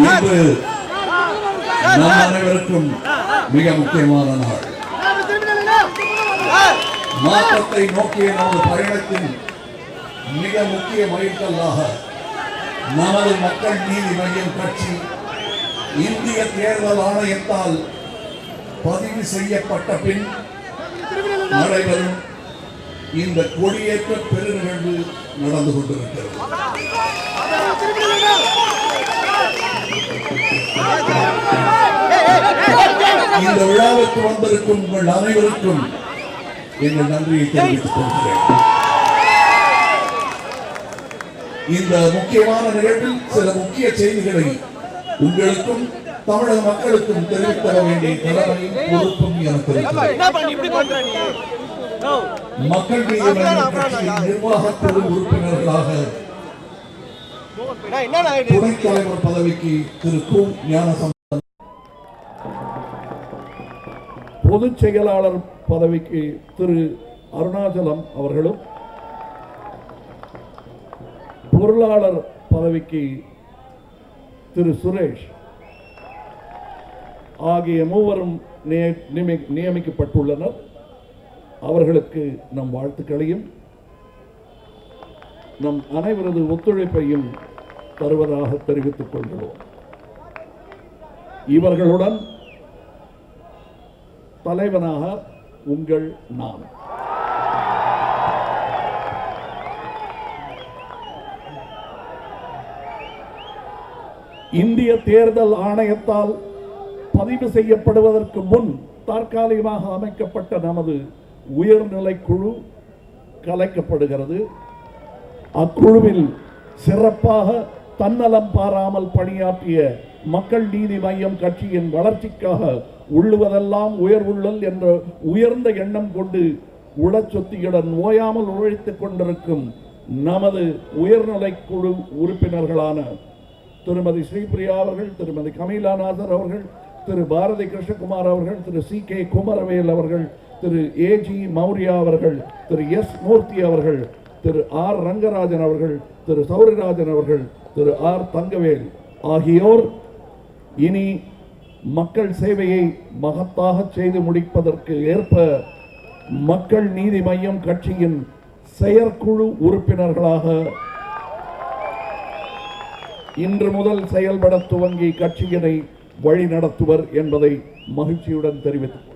இன்று நம் அனைவருக்கும் மிக முக்கியமான நாள். மாற்றத்தை நோக்கிய நமது பயணத்தின் மிக முக்கிய மைல்கல்லாக நமது மக்கள் நீதி மய்யம் கட்சி இந்திய தேர்தல் ஆணையத்தால் பதிவு செய்யப்பட்ட பின் நடைபெறும் இந்த கொடியேற்ற பெருநிகழ்வு நடந்து கொண்டிருக்கிறது. இந்த விழாவுக்கு வந்திருக்கும் உங்கள் அனைவருக்கும் எங்கள் நன்றியை தெரிவித்துக் கொள்கிறேன். இந்த முக்கியமான நிகழ்வில் சில முக்கிய செய்திகளை உங்களுக்கும் தமிழக மக்களுக்கும் தெரிவித்தர வேண்டிய கடமையும் பொறுப்பும் எனக்கு இருக்கிறது. மக்கள் நீதி மய்யம் கட்சியின் நிர்வாகக் குழு உறுப்பினர்களாக துணைத் தலைவர் பதவிக்கு திரு கு. ஞானசம்பந்தன், பொதுச் செயலாளர் பதவிக்கு திரு அருணாச்சலம் அவர்களும், பொருளாளர் பதவிக்கு திரு சுரேஷ் ஆகிய மூவரும் நியமிக்கப்பட்டுள்ளனர். அவர்களுக்கு நம் வாழ்த்துக்களையும் நம் அனைவரது ஒத்துழைப்பையும் தருவதாக தெரிவித்துக் கொள்கிறோம். இவர்களுடன் தலைவனாக உங்கள் நான். இந்திய தேர்தல் ஆணையத்தால் பதிவு செய்யப்படுவதற்கு முன் தற்காலிகமாக அமைக்கப்பட்ட நமது உயர்நிலை குழு கலைக்கப்படுகிறது. அக்குழுவில் சிறப்பாக தன்னலம் பாராமல் பணியாற்றிய மக்கள் நீதி மய்யம் கட்சியின் வளர்ச்சிக்காக உள்ளுவதெல்லாம் உயர்வுள்ளல் என்ற உயர்ந்த எண்ணம் கொண்டு உளச்சொத்தியுடன் ஓயாமல் உழைத்துக் கொண்டிருக்கும் நமது உயர்நிலை குழு உறுப்பினர்களான திருமதி ஸ்ரீபிரியா அவர்கள், திருமதி கமீலாநாதர் அவர்கள், திரு பாரதி கிருஷ்ணகுமார் அவர்கள், திரு சி. கே. குமரவேல் அவர்கள், திரு ஏ. ஜி. மௌரியா அவர்கள், திரு எஸ். மூர்த்தி அவர்கள், திரு ஆர். ரங்கராஜன் அவர்கள், திரு சௌரிராஜன் அவர்கள், திரு ஆர். தங்கவேல் ஆகியோர் இனி மக்கள் சேவையை மகத்தாக செய்து முடிப்பதற்கு ஏற்ப மக்கள் நீதி மய்யம் கட்சியின் செயற்குழு உறுப்பினர்களாக இன்று முதல் செயல்பட துவங்கி கட்சியினை வழி நடத்துவர் என்பதை மகிழ்ச்சியுடன் தெரிவித்துக்